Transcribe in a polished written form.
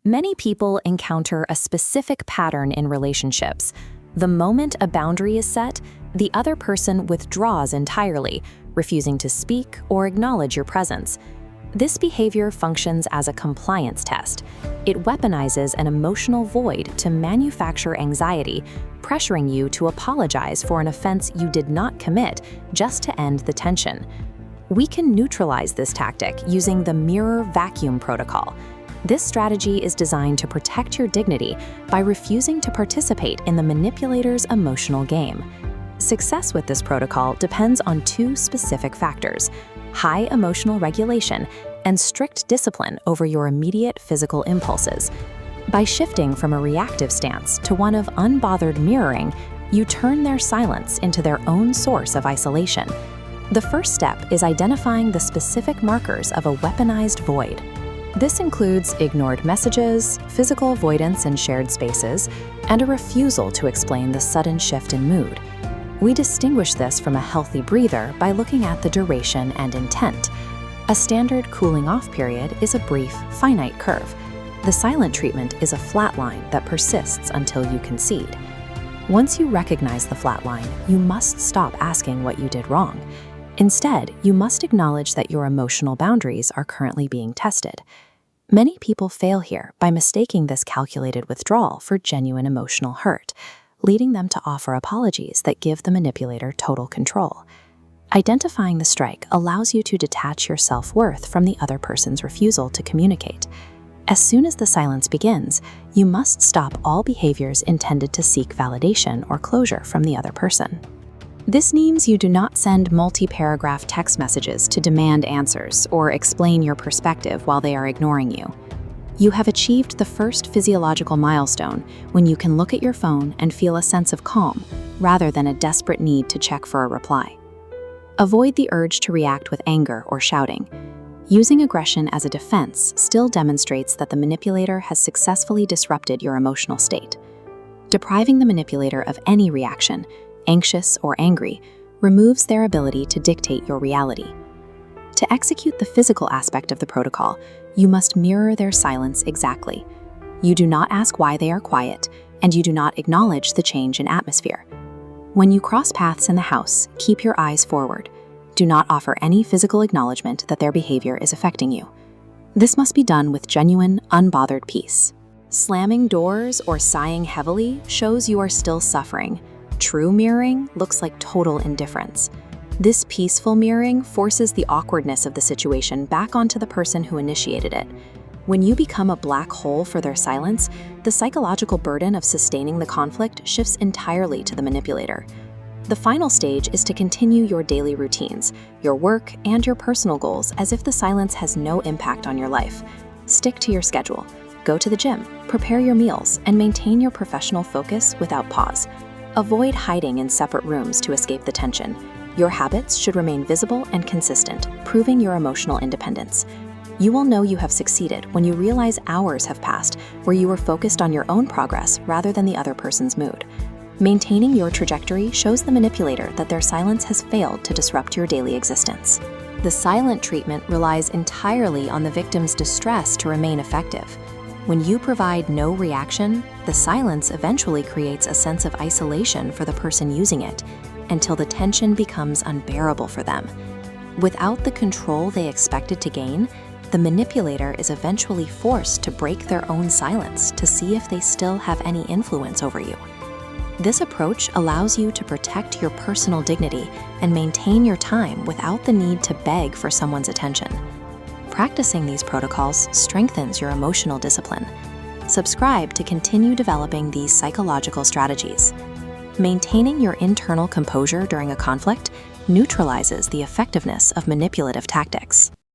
Many people encounter a specific pattern in relationships. The moment a boundary is set, the other person withdraws entirely, refusing to speak or acknowledge your presence. This behavior functions as a compliance test. It weaponizes an emotional void to manufacture anxiety, pressuring you to apologize for an offense you did not commit just to end the tension. We can neutralize this tactic using the mirror vacuum protocol. This strategy is designed to protect your dignity by refusing to participate in the manipulator's emotional game. Success with this protocol depends on two specific factors: high emotional regulation and strict discipline over your immediate physical impulses. By shifting from a reactive stance to one of unbothered mirroring, you turn their silence into their own source of isolation. The first step is identifying the specific markers of a weaponized void. This includes ignored messages, physical avoidance in shared spaces, and a refusal to explain the sudden shift in mood. We distinguish this from a healthy breather by looking at the duration and intent. A standard cooling-off period is a brief, finite curve. The silent treatment is a flat line that persists until you concede. Once you recognize the flat line, you must stop asking what you did wrong. Instead, you must acknowledge that your emotional boundaries are currently being tested. Many people fail here by mistaking this calculated withdrawal for genuine emotional hurt, leading them to offer apologies that give the manipulator total control. Identifying the strike allows you to detach your self-worth from the other person's refusal to communicate. As soon as the silence begins, you must stop all behaviors intended to seek validation or closure from the other person. This means you do not send multi-paragraph text messages to demand answers or explain your perspective while they are ignoring you. You have achieved the first physiological milestone when you can look at your phone and feel a sense of calm, rather than a desperate need to check for a reply. Avoid the urge to react with anger or shouting. Using aggression as a defense still demonstrates that the manipulator has successfully disrupted your emotional state. Depriving the manipulator of any reaction, anxious or angry, removes their ability to dictate your reality. To execute the physical aspect of the protocol, you must mirror their silence exactly. You do not ask why they are quiet, and you do not acknowledge the change in atmosphere. When you cross paths in the house, keep your eyes forward. Do not offer any physical acknowledgement that their behavior is affecting you. This must be done with genuine, unbothered peace. Slamming doors or sighing heavily shows you are still suffering. True mirroring looks like total indifference. This peaceful mirroring forces the awkwardness of the situation back onto the person who initiated it. When you become a black hole for their silence, the psychological burden of sustaining the conflict shifts entirely to the manipulator. The final stage is to continue your daily routines, your work, and your personal goals as if the silence has no impact on your life. Stick to your schedule. Go to the gym, prepare your meals, and maintain your professional focus without pause. Avoid hiding in separate rooms to escape the tension. Your habits should remain visible and consistent, proving your emotional independence. You will know you have succeeded when you realize hours have passed where you were focused on your own progress rather than the other person's mood. Maintaining your trajectory shows the manipulator that their silence has failed to disrupt your daily existence. The silent treatment relies entirely on the victim's distress to remain effective. When you provide no reaction, the silence eventually creates a sense of isolation for the person using it, until the tension becomes unbearable for them. Without the control they expected to gain, the manipulator is eventually forced to break their own silence to see if they still have any influence over you. This approach allows you to protect your personal dignity and maintain your time without the need to beg for someone's attention. Practicing these protocols strengthens your emotional discipline. Subscribe to continue developing these psychological strategies. Maintaining your internal composure during a conflict neutralizes the effectiveness of manipulative tactics.